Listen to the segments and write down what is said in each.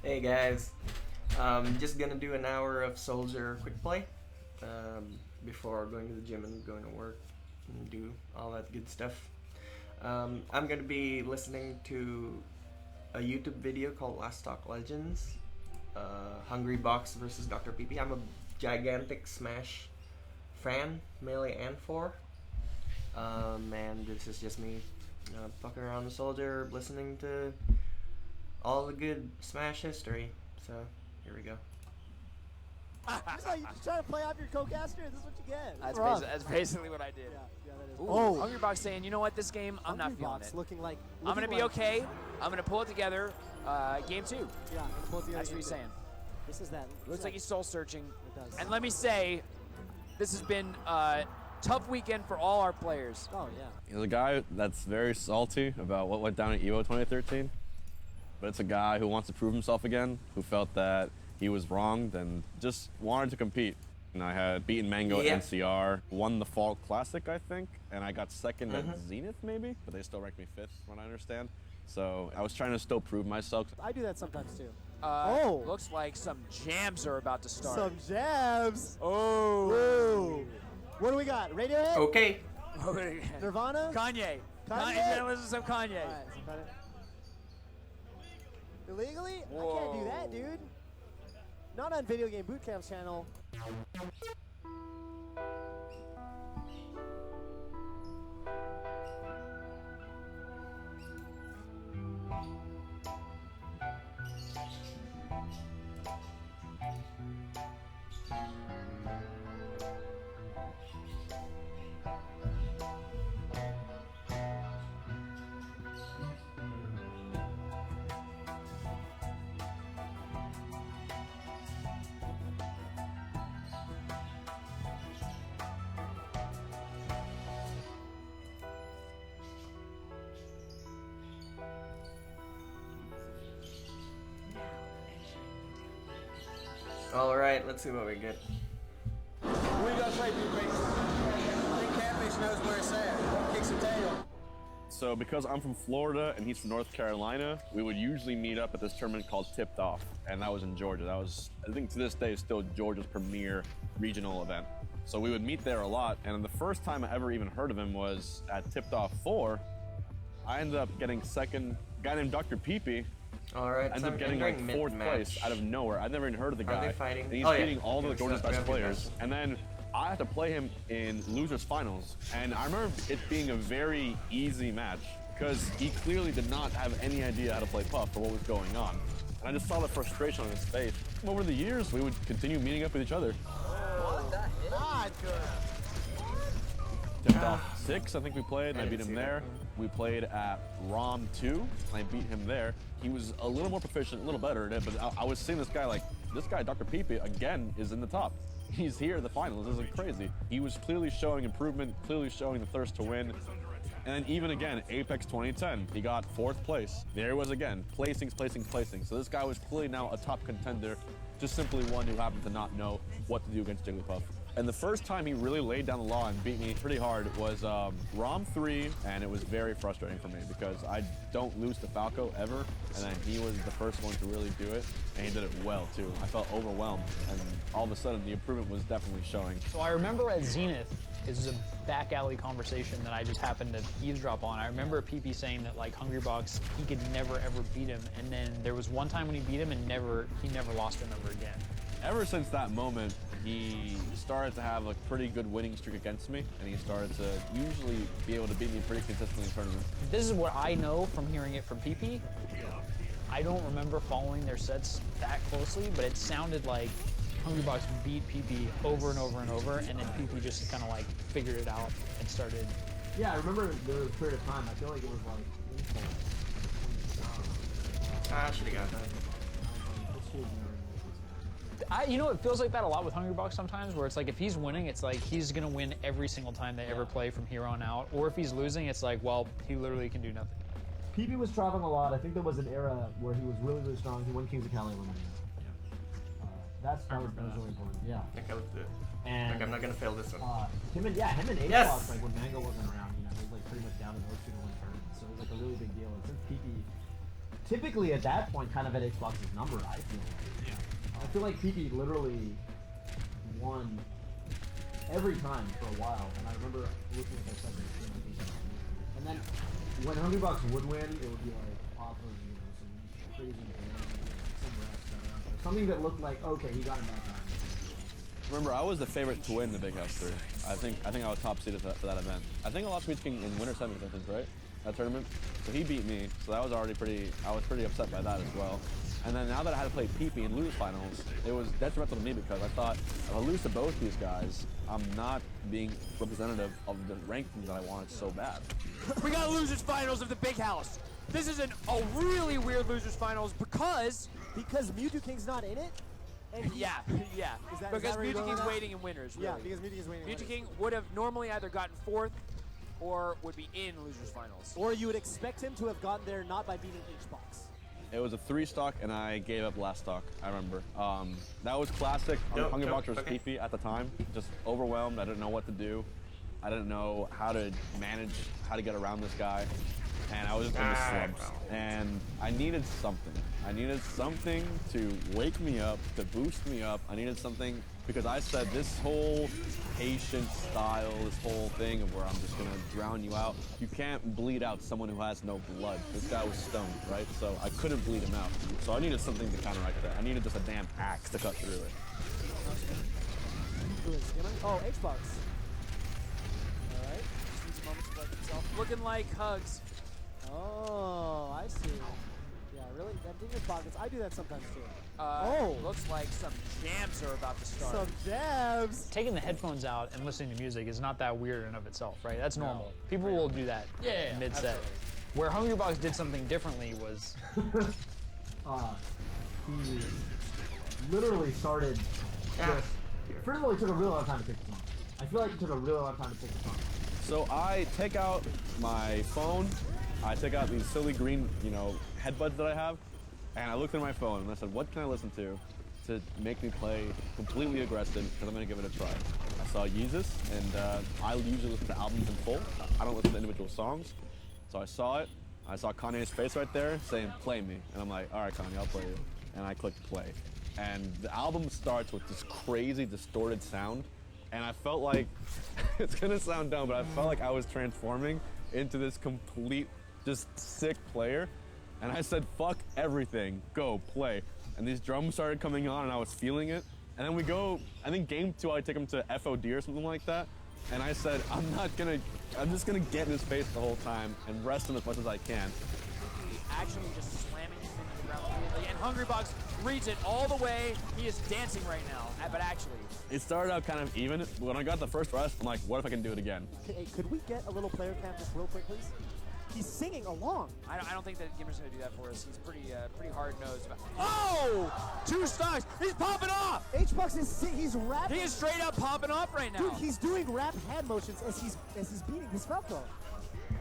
Hey guys, just gonna do an hour of Soldier quick play before going to the gym and going to work and do all that good stuff. I'm gonna be listening to a YouTube video called Last Talk Legends, Hungry Box versus Dr. PP. I'm a gigantic Smash fan, Melee and 4. And this is just me fucking around the Soldier, listening to all the good Smash history. So, here we go. So you just trying to play off your co-caster? This is what you get. That's basically what I did. Yeah, that is. Ooh, Hungry Box saying, you know what, this game, I'm not Hungry feeling Box it. looking like. I'm going to be okay. I'm going to pull it together. Game 2. Yeah, I'm gonna pull it together. That's what he's saying. This is that. Looks like he's soul searching. It does. And let me say, this has been a tough weekend for all our players. Oh, yeah. He's a guy that's very salty about what went down at EVO 2013. But it's a guy who wants to prove himself again, who felt that he was wronged and just wanted to compete. And I had beaten Mango at NCR, won the Fall Classic, I think, and I got second at Zenith, maybe, but they still ranked me 5th, from what I understand. So I was trying to still prove myself. I do that sometimes too. Looks like some jams are about to start. Some jabs. Oh. Whoa. What do we got? Radiohead? Okay. Nirvana? Kanye. Kanye? He's gonna listen to some Kanye. All right, so cut it. Illegally? Whoa. I can't do that, dude. Not on Video Game Bootcamp's channel. Alright, let's see what we get. What are you gonna say, Big? I think Catfish knows where it's at. Kick some tail. So because I'm from Florida and he's from North Carolina, we would usually meet up at this tournament called Tipped Off, and that was in Georgia. That was, I think to this day, is still Georgia's premier regional event. So we would meet there a lot, and the first time I ever even heard of him was at Tipped Off 4. I ended up getting second. A guy named Dr. Peepee Alright, ended up getting like 4th place out of nowhere. I'd never even heard of the guy. Are they fighting? And he's Oh, beating yeah. all the Okay, Georgia's so best we have players. guys. And then I had to play him in losers finals. And I remember it being a very easy match because he clearly did not have any idea how to play Puff or what was going on. And I just saw the frustration on his face. Over the years, we would continue meeting up with each other. Not good. Tipped Off 6, I think we played, and I beat didn't him see there. We played at ROM 2, and I beat him there. He was a little more proficient, a little better at it, but I was seeing this guy like, this guy, Dr. Peepee, again, is in the top. He's here at the finals. This is crazy. He was clearly showing improvement, clearly showing the thirst to win. And then even again, Apex 2010, he got 4th place. There he was again, placings. So this guy was clearly now a top contender, just simply one who happened to not know what to do against Jigglypuff. And the first time he really laid down the law and beat me pretty hard was ROM 3, and it was very frustrating for me because I don't lose to Falco ever, and then he was the first one to really do it, and he did it well too. I felt overwhelmed, and all of a sudden the improvement was definitely showing. So I remember at Zenith, it was a back alley conversation that I just happened to eavesdrop on. I remember PP saying that like Hungry Box, he could never ever beat him, and then there was one time when he beat him and he never lost him ever again. Ever since that moment, he started to have a pretty good winning streak against me, and he started to usually be able to beat me pretty consistently in tournaments. This is what I know from hearing it from PP. I don't remember following their sets that closely, but it sounded like Hungry Box beat PP over and over and over, and then PP just kind of like figured it out and started. Yeah, I remember there was a period of time, I feel like it was like I should have got that. You know, it feels like that a lot with Hungry Box sometimes, where it's like if he's winning, it's like he's gonna win every single time they ever play from here on out. Or if he's losing, it's like, well, he literally can do nothing. PP was traveling a lot. I think there was an era where he was really, really strong. He won Kings of Cali eliminated. That was really important. Yeah. I think I would do it. And Like, I'm not gonna fail this one. him and H Yes! Box, like when Mango wasn't around, you know, he was like pretty much down to those two to win tournaments. So it was like a really big deal. And since PP typically at that point kind of at Xbox's number, I feel. I feel like PP literally won every time for a while, and I remember looking at that second and then when Hungrybox would win, it would be like off of some crazy something that looked like okay, he got him that time. Remember, I was the favorite to win the Big House 3. I think I was top seeded for that event. I think I lost Meat King in Winter Sevens, I think, right? That tournament. So he beat me. So that was already I was pretty upset by that as well. And then now that I had to play PP and lose finals, it was detrimental to me because I thought if I lose to both these guys, I'm not being representative of the rankings that I wanted so bad. We got losers finals of the Big House. This is a really weird losers finals because Mewtwo King's not in it? And yeah. Is that Because where you're Mewtwo going King's with that? waiting in winners, really. Yeah, because Mewtwo King's waiting. Mewtwo King would have normally either gotten 4th or would be in losers finals. Or you would expect him to have gotten there not by beating H-Box. It was a 3 stock and I gave up last stock, I remember. That was classic on Hungrybox versus PP at the time. Just overwhelmed, I didn't know what to do. I didn't know how to manage, how to get around this guy. And I was just in the slumps. And I needed something. I needed something to wake me up, to boost me up. I needed something because I said this whole patient style, this whole thing of where I'm just gonna drown you out. You can't bleed out someone who has no blood. This guy was stoned, right? So I couldn't bleed him out. So I needed something to counteract that. I needed just a damn axe to cut through it. Who is Skimmer? Oh, H-Box. All right. Just needs a moment to collect himself. Looking like Hugs. Oh, I see. Yeah, really? Emptying your pockets. I do that sometimes too. Looks like some jams are about to start. Some jabs. Taking the headphones out and listening to music is not that weird in and of itself, right? That's normal. People will do that mid-set. Where Hungrybox did something differently was... He literally started just... First of all, he took a really long time to pick the song. I feel like he took a really long time to pick the song. So I take out my phone, I take out these silly green, headbuds that I have, and I looked at my phone and I said, what can I listen to make me play completely aggressive, because I'm gonna give it a try. I saw Yeezus, and I usually listen to albums in full. I don't listen to individual songs. So I saw it, I saw Kanye's face right there saying, play me. And I'm like, all right, Kanye, I'll play you. And I clicked play. And the album starts with this crazy distorted sound. And I felt like, it's gonna sound dumb, but I felt like I was transforming into this complete, just sick player. And I said, fuck everything, go play. And these drums started coming on and I was feeling it. And then we go, I think game 2, I take him to FOD or something like that. And I said, I'm just gonna get in his face the whole time and rest him as much as I can. Actually just slamming him into the ground immediately. And Hungrybox reads it all the way. He is dancing right now, but actually. It started out kind of even. When I got the first rest, I'm like, what if I can do it again? Hey, could we get a little player cam just real quick, please? He's singing along. I don't think that Gimmer's gonna do that for us. He's pretty hard-nosed. Oh! 2 stocks! He's popping off! H-Box he's rapping. He is straight up popping off right now. Dude, he's doing rap hand motions as he's beating his Falco.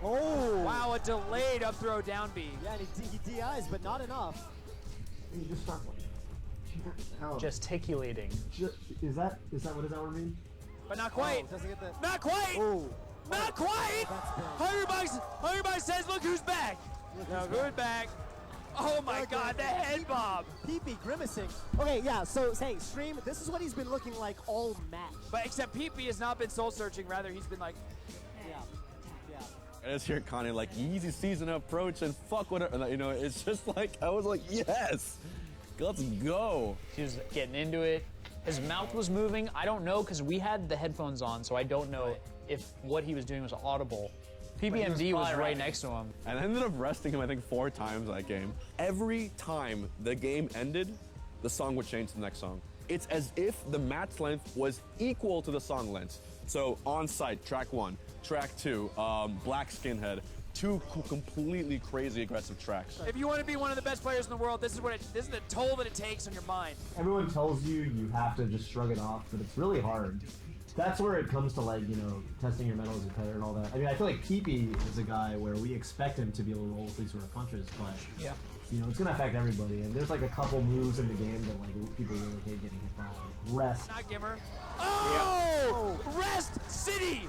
Oh! Wow, a delayed up throw down B. Yeah, and he DIs, but not enough. You just start like... Gesticulating. Is that what does that word mean? But not quite. Oh, doesn't get the... Not quite! Oh. Not quite! Hungrybox says, look who's back! No, who's back? Oh my god, the head bob! PP grimacing. Okay, yeah, so hey, stream, this is what he's been looking like all match. But except PP has not been soul searching, rather he's been like, Yeah. I just hear Kanye like, easy season approach and fuck whatever. It's just like, I was like, yes! Let's go! He was getting into it. His mouth was moving. I don't know, because we had the headphones on, so I don't know if what he was doing was audible. PBMD was right next to him. And I ended up resting him, I think, 4 times that game. Every time the game ended, the song would change to the next song. It's as if the match length was equal to the song length. So, On Sight, track 1, track 2, Black Skinhead, 2 completely crazy aggressive tracks. if you want to be one of the best players in the world, this is the toll that it takes on your mind. Everyone tells you have to just shrug it off, but it's really hard. That's where it comes to testing your mettle as a player and all that. I mean, I feel like PP is a guy where we expect him to be able to roll these sort of punches, but it's gonna affect everybody. And there's a couple moves in the game that people really hate getting hit by. Rest. Not Gimmer. Oh! Rest City!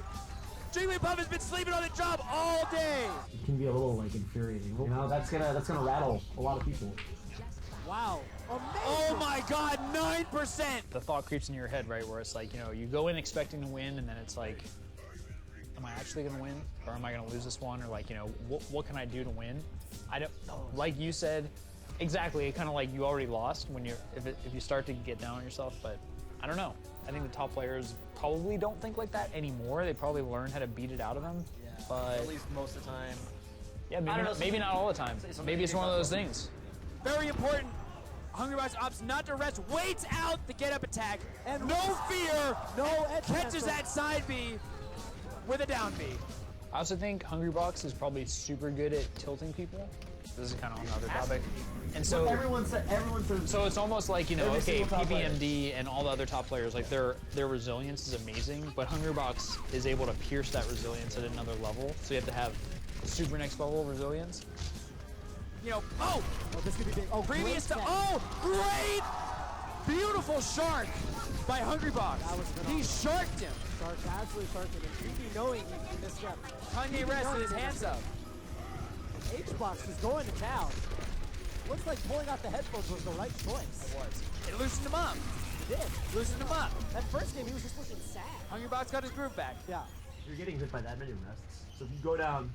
Jigglypuff has been sleeping on the job all day. It can be a little like infuriating. You know, that's gonna rattle a lot of people. Wow. Amazing. Oh my God, 9%. The thought creeps in your head, right, where it's like, you know, you go in expecting to win, and then it's like, am I actually gonna win, or am I gonna lose this one, or like, you know, what can I do to win? I don't, like you said, exactly. Kind of like you already lost when you're if you start to get down on yourself, but I don't know. I think the top players probably don't think like that anymore. They probably learned how to beat it out of them. Yeah. But At least most of the time. yeah, maybe not all the time. Maybe it's one of those things. Very important. Hungrybox opts not to rest, waits out the get up attack, and no fear, No edge catches cancel. that side B with a down B. I also think Hungrybox is probably super good at tilting people. This is kind of on another topic. And so Everyone says. So it's almost like, you know, Every okay, single top player. PPMD and all the other top players, like their resilience is amazing, but Hungrybox is able to pierce that resilience at another level. So you have to have super next level resilience. You know, oh, Oh, this could be big. Oh, previous to, great set. oh, great! Beautiful shark by Hungrybox. That was He phenomenal. sharked him. Shark, absolutely sharking. And PB knowing he missed up. Kanye Rest with his hands up. H-Box was going to town. Looks like pulling out the headphones was the right choice. It loosened him up. It did. Loosened him up. That first game, he was just looking sad. Hungrybox got his groove back. Yeah. You're getting hit by that many rests. So if you go down,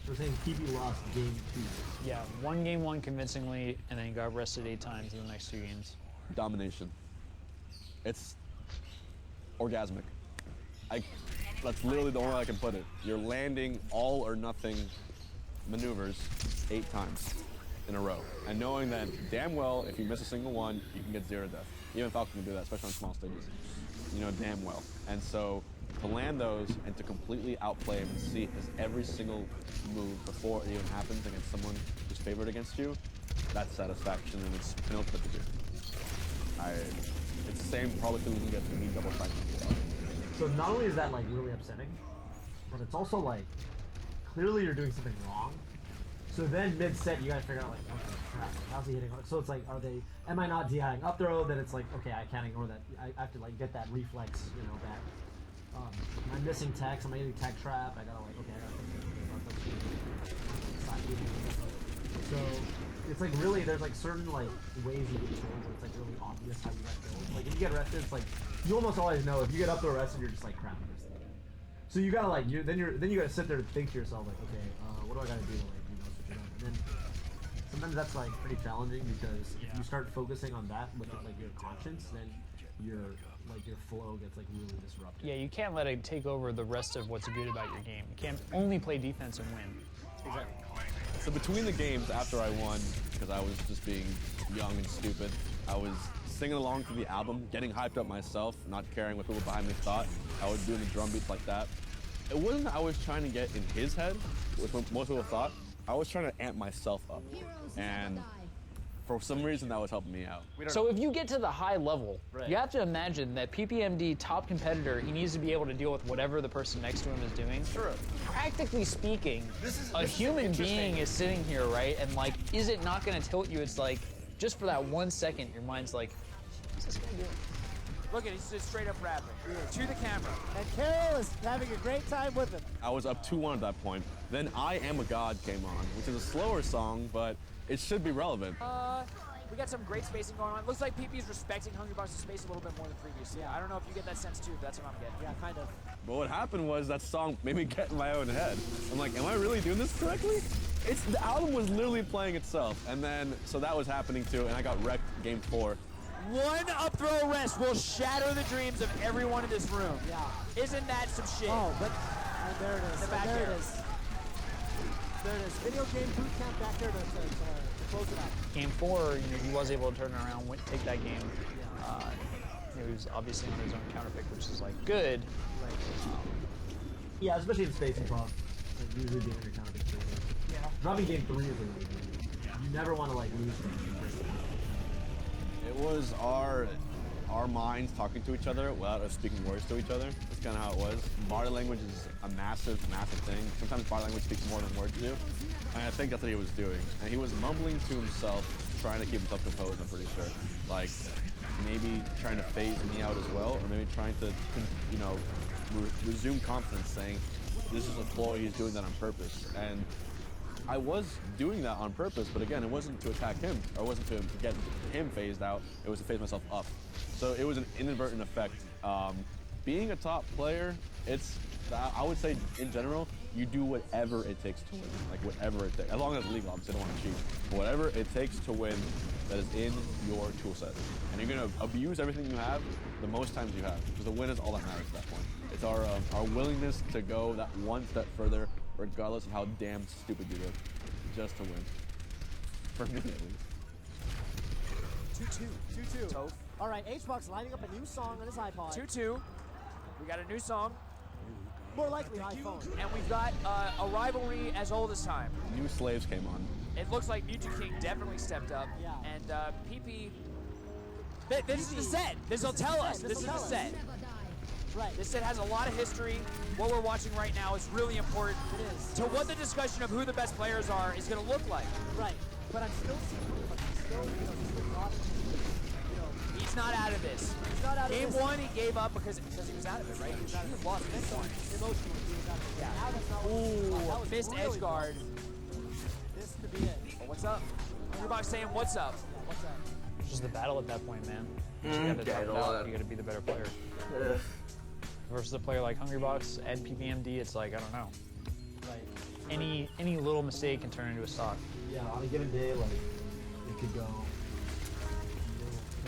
we're saying PB lost game 2. Yeah, won convincingly, and then got rested 8 times in the next 2 games. Domination. It's orgasmic. That's literally the only way I can put it. You're landing all or nothing maneuvers 8 times in a row. And knowing that damn well, if you miss a single one, you can get 0 death. Even Falcon can do that, especially on small stages. You know damn well. And so to land those and to completely outplay him and see his every single move before it even happens against someone who's favored against you, that's satisfaction, and it's penultimate to do. It's the same probably feeling you get from me double fighting. So not only is that like really upsetting, but it's also like clearly you're doing something wrong. So then mid-set you gotta figure out like, okay, crap, how's he hitting? So it's like, am I not DIing up throw? Then it's like, okay, I can't ignore that. I have to like get that reflex, you know, back. I'm missing techs. Am I getting tech trap? I gotta like, okay, I gotta think. So it's like really, there's like certain like ways you get killed where it's like really obvious how you get killed. Like if you get arrested, it's like you almost always know if you get up to arrested, you're just like crap. I missed it. So you gotta like then you gotta sit there and think to yourself like, okay, what do I gotta do to like switch it up? And then sometimes that's like pretty challenging because if you start focusing on that with like your conscience, then your flow gets like really disrupted. Yeah, you can't let it take over the rest of what's good about your game. You can't only play defense and win. Exactly. So between the games after I won, because I was just being young and stupid, I was singing along to the album, getting hyped up myself, not caring what people behind me thought. I was doing the drum beats like that. It wasn't that I was trying to get in his head, which most people thought. I was trying to amp myself up. And for some reason, that was helping me out. So if you get to the high level, you have to imagine that PPMD top competitor, he needs to be able to deal with whatever the person next to him is doing. Sure. Practically speaking, a this is human interesting. being is sitting here, right? And like, is it not gonna tilt you? It's like, just for that 1 second, your mind's like, what's this guy doing? Look at it, he's just straight up rapping. To the camera. And Carol is having a great time with him. I was up 2-1 at that point. Then I Am a God came on, which is a slower song, but it should be relevant. We got some great spacing going on. Looks like PP's respecting Hungrybox's space a little bit more than previously. Yeah. I don't know if you get that sense too, but that's what I'm getting. Yeah, kind of. But what happened was that song made me get in my own head. I'm like, am I really doing this correctly? The album was literally playing itself. And then, so that was happening too, and I got wrecked game 4. One up throw rest will shatter the dreams of everyone in this room. Yeah. Isn't that some shit? Oh, but and there it is. The back there air. it is. There it is. Video game boot camp back there to close it out. Game 4, you know, he was able to turn it around, take that game. He was obviously on his own counter pick, which is like good. Yeah, especially in space and prof. Like, usually being under counter is pretty good. Yeah. Dropping game 3 is really good. You never want to like lose things. It was our minds talking to each other without us speaking words to each other. That's kind of how it was. Body language is a massive, massive thing. Sometimes body language speaks more than words do. And I think that's what he was doing. And he was mumbling to himself, trying to keep himself composed, I'm pretty sure. Like, maybe trying to phase me out as well, or maybe trying to, you know, resume confidence, saying, this is a ploy, he's doing that on purpose. And I was doing that on purpose, but again, it wasn't to attack him, or it wasn't to get him phased out, it was to phase myself up. So it was an inadvertent effect. Being a top player, I would say in general, you do whatever it takes to win. Like whatever it takes, as long as it's legal, obviously I don't want to cheat. But whatever it takes to win that is in your tool set. And you're gonna abuse everything you have the most times you have, because the win is all that matters at that point. It's our willingness to go that one step further, regardless of how damn stupid you look, just to win. For me, at least. 2-2. 2-2. Toph. All right, HBox lining up a new song on his iPod. 2-2. We got a new song, More likely iPhone. and we've got a rivalry as old as time. New slaves came on. It looks like Mewtwo King definitely stepped up. Yeah. And PP. This is the set. This will tell us. This is the set. Right. This set has a lot of history. What we're watching right now is really important It is. to what the discussion of who the best players are is going to look like. Right. But I'm still seeing, like, he's still, he's still not, He's not out of this. he's not out of Game this. one, he gave up because he was out of it, right? He lost game one. Emotionally, he was out of it. Yeah. Now that's not what he thought. That Ooh, was missed really edge guard. close. This could be it. But what's up? Everybody's saying, what's up? What's that? It's just the battle at that point, man. You gotta yeah, tough it a lot. out. You gotta be the better player. Ugh. Versus a player like Hungrybox and PPMD, it's like, I don't know. Right. Any little mistake can turn into a stock. Yeah, on a given day, like, it could go.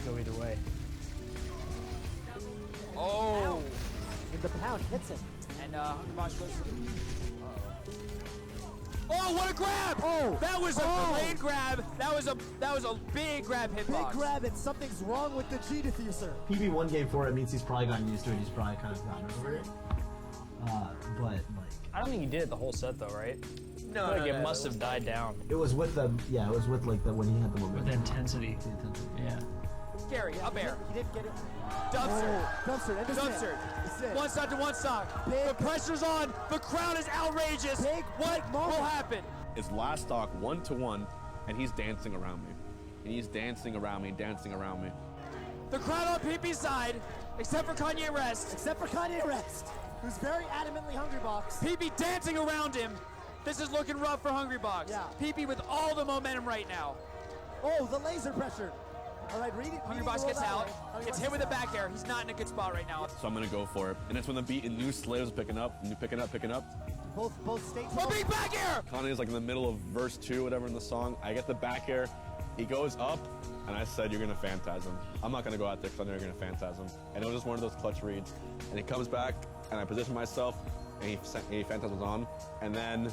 Go either way. Oh. And the pound hits him. And Hungrybox goes for the... Oh, what a grab! Oh. That was a great grab. That was a big grab hitbox. Big grab and something's wrong with the G diffuser. PB won game 4, it means he's probably gotten used to it. He's probably kind of gotten over it. But like, I don't think he did it the whole set though, right? No, I feel like no, it must have died down it was with the it was with like the when he had the momentum. with intensity. The intensity. Yeah. Gary, up air. He didn't get it. Dumpster. Dumpster. And this is it. Dumpster. This is it. One stock to one stock. Big- The pressure's on. The crowd is outrageous. Big What moment. will happen? It's last stock 1-1, and he's dancing around me. And he's dancing around me, dancing around me. The crowd on PP's side, except for Kanye West. Except for Kanye West, who's very adamantly Hungrybox. PP dancing around him. This is looking rough for Hungrybox. Yeah. PP with all the momentum right now. Oh, the laser pressure. All right, read it. Hungrybox gets out, gets hit with a back air. He's not in a good spot right now. So I'm gonna go for it. And it's when the beat and new slaves picking up, picking up. Both states. A big back air! Kanye's like in the middle of verse 2, whatever in the song. I get the back air, he goes up, and I said, you're gonna phantasm. I'm not gonna go out there because I know you're gonna phantasm. And it was just one of those clutch reads. And he comes back, and I position myself, and he phantasms on. And then,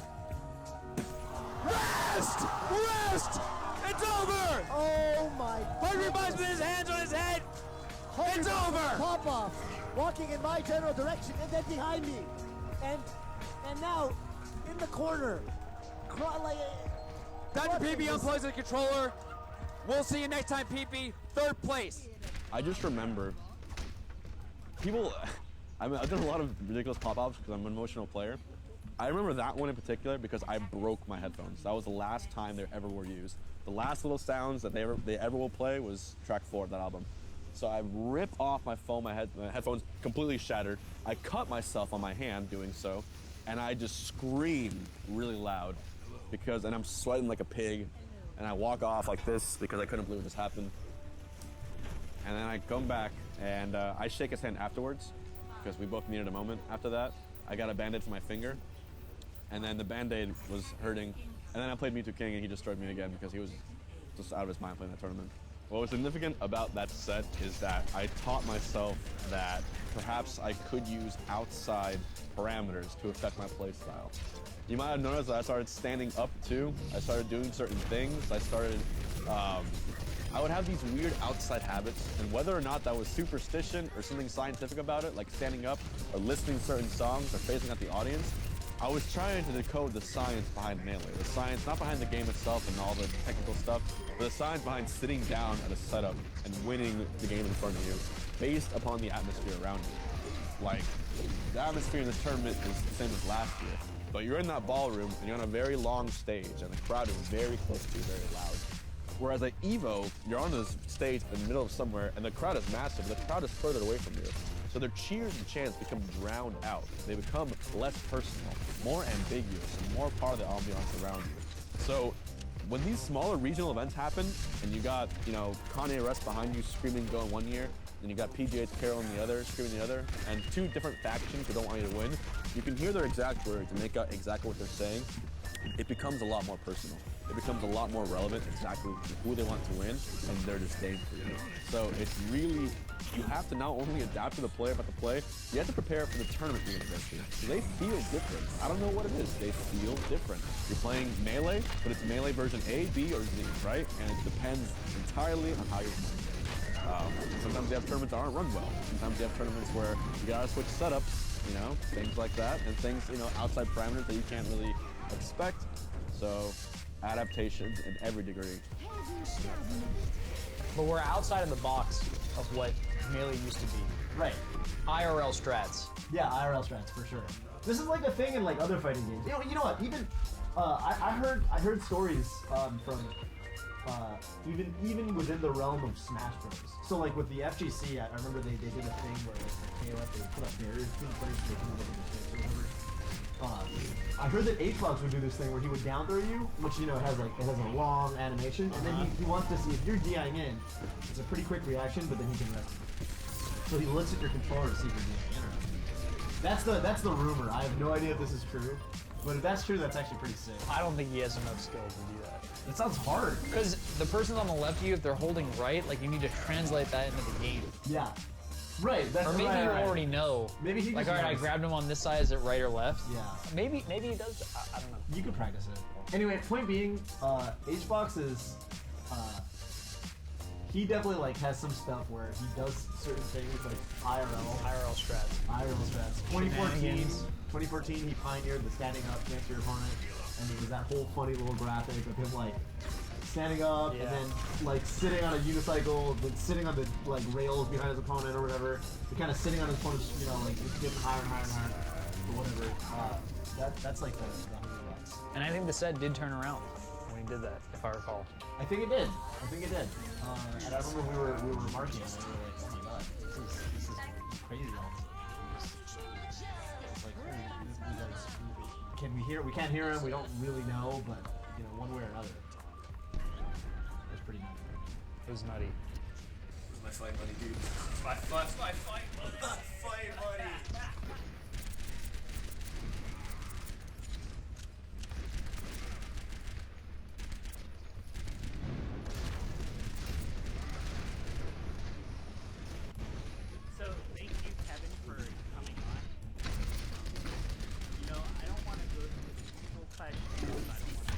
Rest! Rest! It's over! Oh my. Hungrybox with his hands on his head. It's over! Pop off, walking in my general direction, and then behind me, and now in the corner, like. Dr. PP unplugs the controller. We'll see you next time, PP. Third place. I just remember, people, I've done a lot of ridiculous pop-ups because I'm an emotional player. I remember that one in particular because I broke my headphones. That was the last time they ever were used. The last little sounds that they ever will play was track 4 of that album. So I rip off my phone, my headphones completely shattered. I cut myself on my hand doing so, and I just scream really loud and I'm sweating like a pig, and I walk off like this because I couldn't believe this happened. And then I come back and I shake his hand afterwards because we both needed a moment after that. I got a Band-Aid for my finger, and then the Band-Aid was hurting. And then I played Mewtwo King and he destroyed me again because he was just out of his mind playing that tournament. What was significant about that set is that I taught myself that perhaps I could use outside parameters to affect my play style. You might have noticed that I started standing up too. I started doing certain things. I would have these weird outside habits, and whether or not that was superstition or something scientific about it, like standing up or listening to certain songs or facing at the audience, I was trying to decode the science behind Melee. The science, not behind the game itself and all the technical stuff, but the science behind sitting down at a setup and winning the game in front of you based upon the atmosphere around you. Like, the atmosphere in this tournament is the same as last year, but you're in that ballroom and you're on a very long stage and the crowd is very close to you, very loud. Whereas at EVO, you're on this stage in the middle of somewhere and the crowd is massive. The crowd is further away from you. So their cheers and chants become drowned out. They become less personal, more ambiguous, and more part of the ambiance around you. So when these smaller regional events happen, and you got, you know, Kanye West behind you screaming "go" in one year, and you got PGH Carroll in the other screaming the other, and two different factions who don't want you to win, you can hear their exact words and make out exactly what they're saying. It becomes a lot more personal. It becomes a lot more relevant exactly who they want to win and their disdain for you. So it's really, you have to not only adapt to the play about the play, you have to prepare for the tournament you're going to go to. So they feel different. I don't know what it is. They feel different. You're playing Melee, but it's Melee version A, B, or Z, right? And it depends entirely on how you're playing. Sometimes you have tournaments that aren't run well. Sometimes you have tournaments where you gotta switch setups, you know, things like that, and things, you know, outside parameters that you can't really expect. So adaptations in every degree. But we're outside of the box of what Melee used to be. Right. IRL strats. Yeah, IRL strats for sure. This is like a thing in like other fighting games. You know what? Even I heard stories from even within the realm of Smash Bros. So like with the FGC, I remember they did a thing where like the KOF, they put up barriers between the players so they couldn't look at the sticks or whatever. I heard that Hbox would do this thing where he would down throw you, which, you know, has a long animation, and then he wants to see if you're DIing in. It's a pretty quick reaction, but then he can rest you. So he looks at your controller to see if you're DIing in or not. That's the rumor. I have no idea if this is true, but if that's true, that's actually pretty sick. I don't think he has enough skill to do that. It sounds hard. Because the person on the left of you, if they're holding right, like you need to translate that into the game. Yeah. Right. That's or maybe right, you right. already know. Maybe he like, just all right, I knows. grabbed him on this side. Is it right or left? Yeah. Maybe he does. I don't know. You could practice it. Anyway, point being, Hbox is, he definitely like has some stuff where he does certain things like IRL strats. IRL strats. 2014, 2014, he pioneered the standing up next to your opponent, and there was that whole funny little graphic of him like standing up and then like sitting on a unicycle, then sitting on the like rails behind his opponent or whatever, and kind of sitting on his opponent's, you know, like it's getting higher and higher and higher or whatever. That's like the $100. And I think the set did turn around when he did that, if I recall. I think it did. And I remember we were marking it, and we were like, oh my god, this is crazy. It's like, you guys, can we hear? We can't hear him. We don't really know, but you know, one way or another, it's pretty nutty. It was nutty. My fight buddy, dude. My fight buddy. So thank you, Kevin, for coming on. You know, I don't want to go through the usual questions. I don't want to.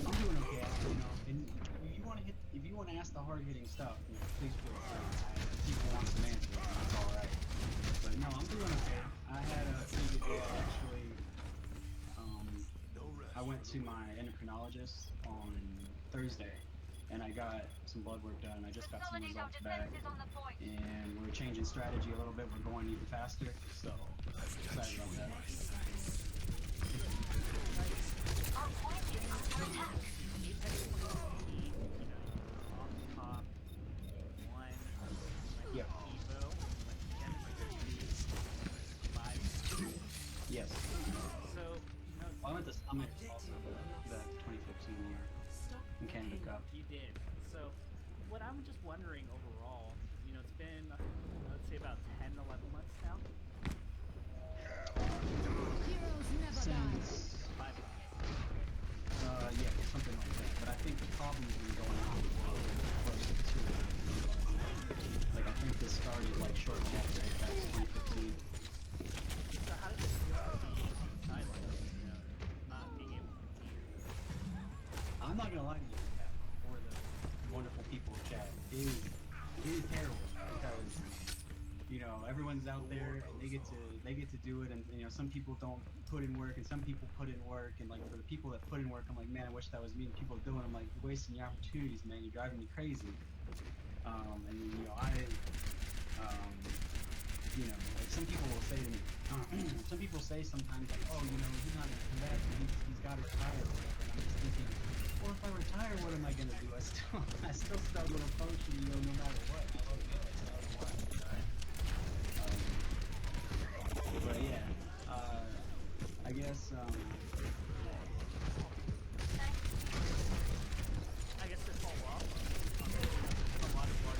I'm doing okay, you know. And if you want to ask the hard-hitting stuff, you know, please feel free. People want some answers. That's all right. But no, I'm doing okay. I had a pretty good day actually. I went to my endocrinologist on Thursday, and I got some blood work done. I just got some results back, and we're changing strategy a little bit. We're going even faster, so excited about that. Yeah. Yes. So, you know, I went to Summit also, the 2015 year in Canada Cup. you did. So, what I'm just wondering overall, you know, it's been, let's say about 10, 11 months now. Since 5 months. yeah, something like that. But I think the problem's been going on for close to 2 years. Like I think this started like shortly after back in 2015. So how does it feel to be sidelined, you know, not being able to compete? I'm not gonna lie to you, Kat, or the wonderful people of chat. It is terrible because you know everyone's out there and they get to do it, and you know some people don't put in work and some people put in work, and like for the people that put in work, I'm like, man, I wish that was me. And people doing, I'm like, you're wasting your opportunities, man. You're driving me crazy. And you know you know, like some people will say to me, some people say sometimes like, oh, you know, he's not gonna come back, and he's got his tire or whatever. And I'm just thinking, well, if I retire, what am I gonna do? I still sell little potion, you know, no matter what. I love it. But yeah, I guess, I guess to follow up a lot of large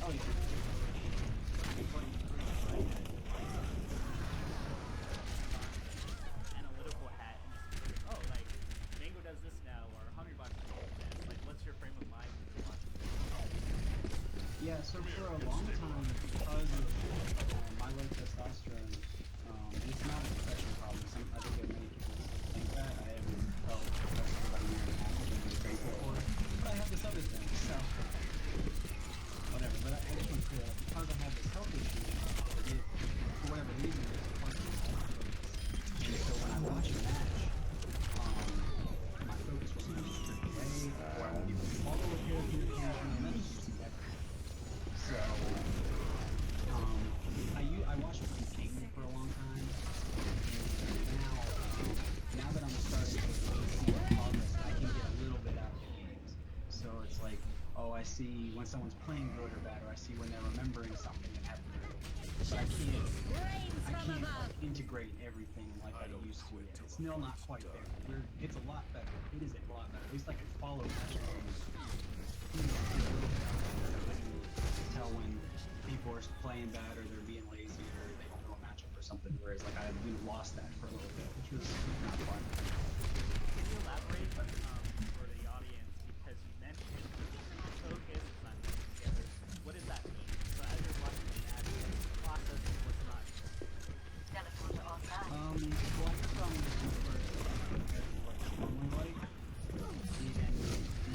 oh yeah. analytical hat and just, oh, like, Mango does this now, or Hungrybox does this. Like, what's your frame of mind when you watch this? Yeah, so for a long time, because of my low testosterone, and it's not a depression problem. I think that many people think that. I haven't felt depressed for about a year and a half, which I'm very grateful for. But I have this other thing, so whatever. But I just want to clear up, because I have this health issue, for whatever reason, it's part of my focus. And so when I watch a match, my focus will sometimes drift away, or I won't even follow a character occasionally, and that's just never. So, I watched it King for a long time, and now that I'm starting to see progress, I can get a little bit out of the games. So it's like, oh, I see when someone's playing good or bad, or I see when they're remembering something and having good. But I can't like, integrate everything like I used to yet. It's still not quite there. It's a lot better. It is a lot better. At least I can follow matches and tell when people are playing bad or they're being lazy or they don't know a matchup or something. Whereas like we lost that for a little bit, which was not fun. Can you elaborate for the audience, because you mentioned focus is not together. What does that mean? So as you're watching the match, process what's not. Well, I guess I'm just going to first what I normally like. And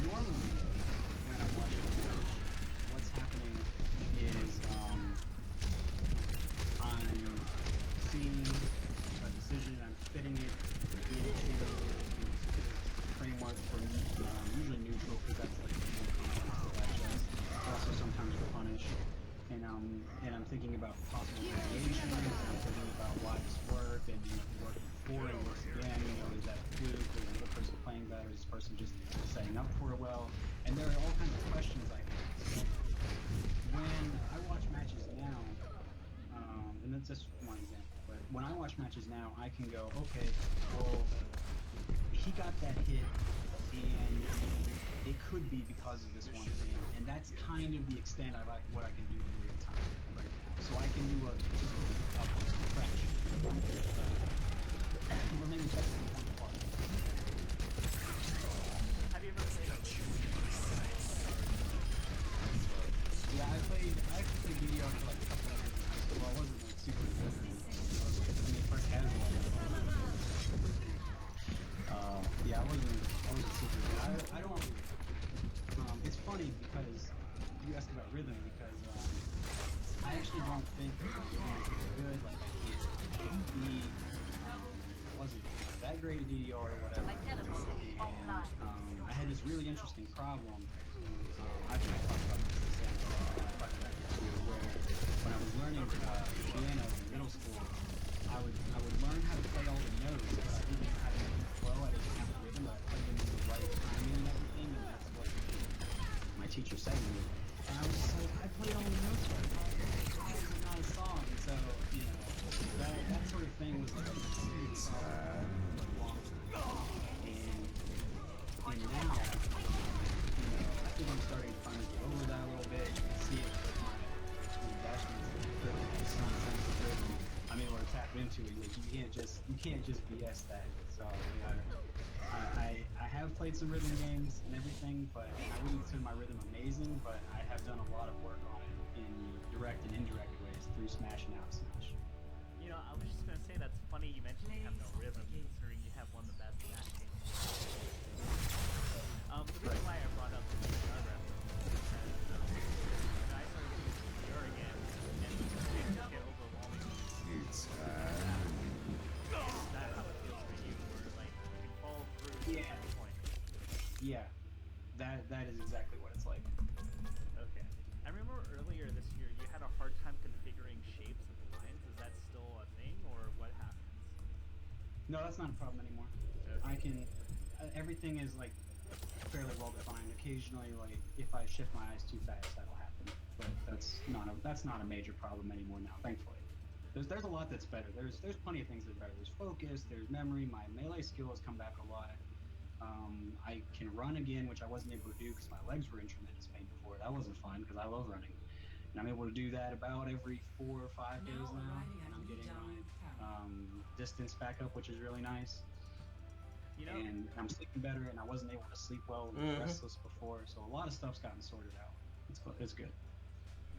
normally, when I'm watching a match, what's happening is I'm seeing a decision, I'm fitting it into the framework for usually neutral, because that's like the matches, but also sometimes for punish. And I'm thinking about possible variations, and I'm thinking about why this worked, and it worked before, and works again, you know, is that a fluke, or is the other person playing better, is this person just setting up for it well? And there are all kinds of questions I have. So when I watch matches now, and that's just one example, but when I watch matches now, I can go, okay, well, he got that hit, and it could be because of this one thing, and that's kind of the extent of what I can do in real time right now. So I can do a fraction. Or maybe that's the one part. Have you ever played a Yeah, I actually played video for like a couple of years in high school. I wasn't like super good. First casual. Yeah, I wasn't super good. I don't. It's funny because you asked about rhythm, because I actually don't think that my rhythm is good. Like he wasn't that great at DDR or whatever. And I had this really interesting problem. I think I talked about this the same where when I was learning piano in middle school, I would learn how to play all the notes, but I didn't know how to make them flow. I didn't have the rhythm, but I played them in the right timing and everything, and that's what my teacher said to me. And I was just like, I played all the notes right. Why is it not a song? So, you know, that sort of thing was like a serious problem for a long time. And now, you know, I think I'm starting to finally get over that a little bit. You can see it with my attachments to the rhythm. I'm able to tap into it. Like you can't just BS that. So you know, I have played some rhythm games and everything, but I wouldn't consider my rhythm amazing. But I have done a lot of work on it in direct and indirect ways through Smash and out Smash. You know, I was just gonna say that's funny you mentioned you have no rhythm, considering you have one of the best match games. The reason why I brought up the progress is because when I started getting into DDR again, and things just get overwhelming. Is that how it feels for you, where like you can fall through at any point? Yeah, that is exactly what it's like. Okay. I remember earlier this year you had a hard time configuring shapes of the lines. Is that still a thing, or what happens? No, that's not a problem anymore. Okay. I can everything is like fairly well defined. Occasionally, like if I shift my eyes too fast, that'll happen. But that's not a major problem anymore now, thankfully. There's a lot that's better. There's plenty of things that are better. There's focus. There's memory. My melee skill has come back a lot. I can run again, which I wasn't able to do because my legs were in tremendous pain before. That wasn't fun because I love running. And I'm able to do that about every 4 or 5 days now. And I'm getting my distance back up, which is really nice. You know, And I'm sleeping better, and I wasn't able to sleep well and was restless before. So a lot of stuff's gotten sorted out. It's good.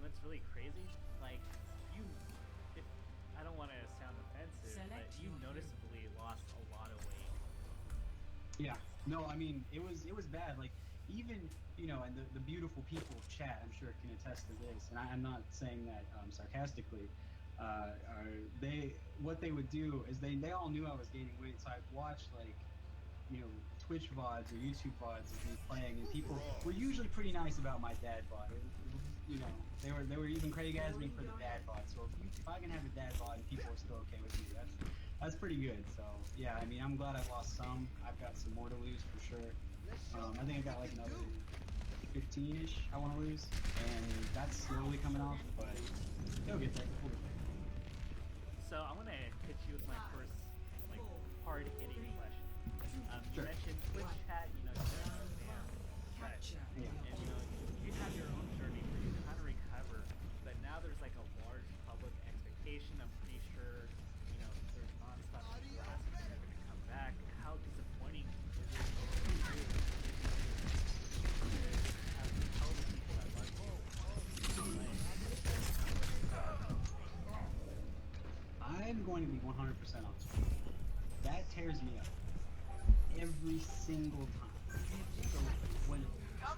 what's really crazy, like if I don't want to sound offensive, but you noticeably lost a lot of weight. Yeah. No, I mean it was bad. Like even and the beautiful people of chat, I'm sure can attest to this. And I'm not saying that sarcastically. What they would do is they all knew I was gaining weight, so I'd watch like Twitch VODs or YouTube VODs of me playing, and people were usually pretty nice about my dad VOD. They were even Craig asked me for the dad VOD. So if I can have a dad VOD and people are still okay with me, that's pretty good. So yeah, I mean I'm glad I've lost some. I've got some more to lose for sure. I think I got like another 15-ish I want to lose, and that's slowly coming off, but it'll get there. We'll get there. So I want to hit you with my first like hard-hitting question. You Sure. mentioned Twitch chat, you're a fan, but, Yeah. and you have your own journey where you kind of recover, but now there's like a large public expectation. I'm pretty sure, there's nonstop people asking when you're going to come back. How disappointing is it for you to have to tell the people that like, I'm going to be 100% honest. That tears me up every single time. So when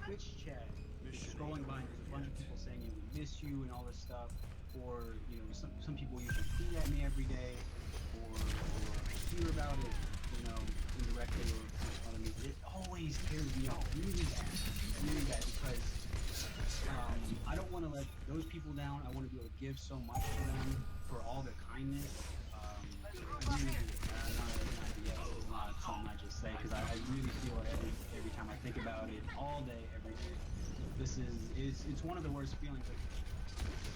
Twitch chat is scrolling by and there's a bunch of people saying, we miss you and all this stuff, or some people usually tweet at me every day, or I hear about it, indirectly or on the media. It always tears me up really bad because I don't want to let those people down. I want to be able to give so much to them for all their kindness. I really do. It's not something I just say because I really feel it every time I think about it, all day, every day. It's one of the worst feelings. Like,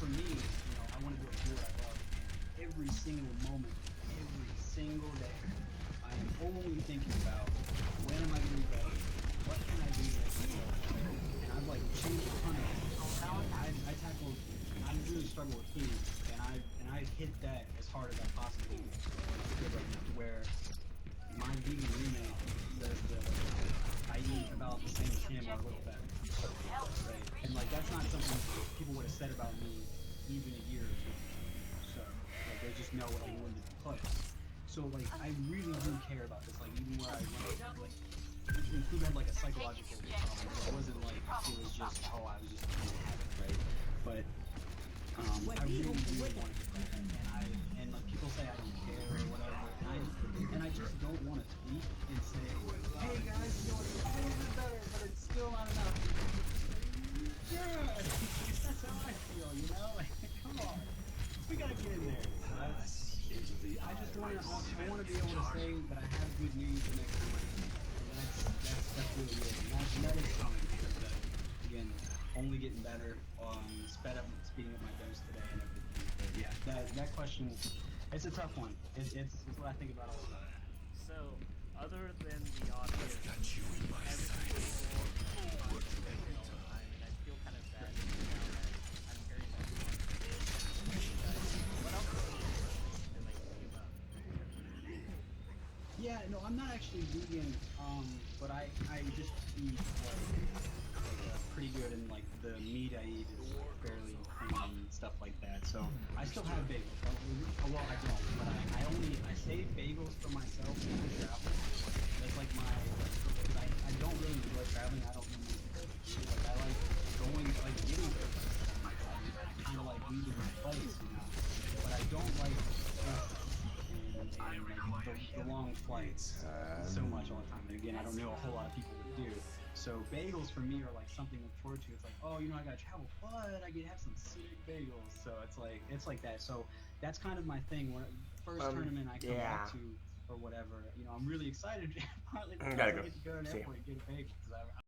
for me, I want to be able to do what I love. And every single moment, every single day, I am only thinking about when am I going to be better? What can I do next week? And I've like changed a ton of I really struggle with food, and I hit that as hard as I possibly could right now, to where my vegan roommate says that I eat about the same as him or a little better. Right? And like that's not something people would have said about me even a year or two. So like they just know what I'm willing to put. So like I really do care about this. Like even where I went, like food had like a psychological problem. It wasn't like it was just I was just trying to have it, right? But I really do want to get that, and like people say I don't care or whatever, and I just don't want to tweet and say, hey guys, it's a little bit better, but it's still not enough. Yeah, that's how I feel, Like, come on, we gotta get in there. So I just want to be able to say that I have good news the next time I see it. And that's really it. And that is coming because again, only getting better, speeding up my dose today and everything. But yeah, that question, it's a tough one. It's what I think about all the time. So, other than the obvious, every single all the time, and I feel kind of bad now that I'm hearing that. What else is to like give up? Yeah, no, I'm not actually vegan, but I just eat pretty good, and like the meat I eat is fairly clean and stuff like that. So I still have bagels. Well, I don't, but I save bagels for myself when I travel. That's like I don't really enjoy traveling. I don't really like I like going getting there. I kind of like leaving my place, but I don't like the long flights so much all the time. And again, I don't know a whole lot of people that do. So bagels for me are like something to look forward to. It's like, oh, I gotta travel, but I get to have some sick bagels. So it's like that. So that's kind of my thing. Where first tournament I come back to, or whatever. You know, I'm really excited partly because Gotta I go. get to go to an See ya. airport and get a bagel because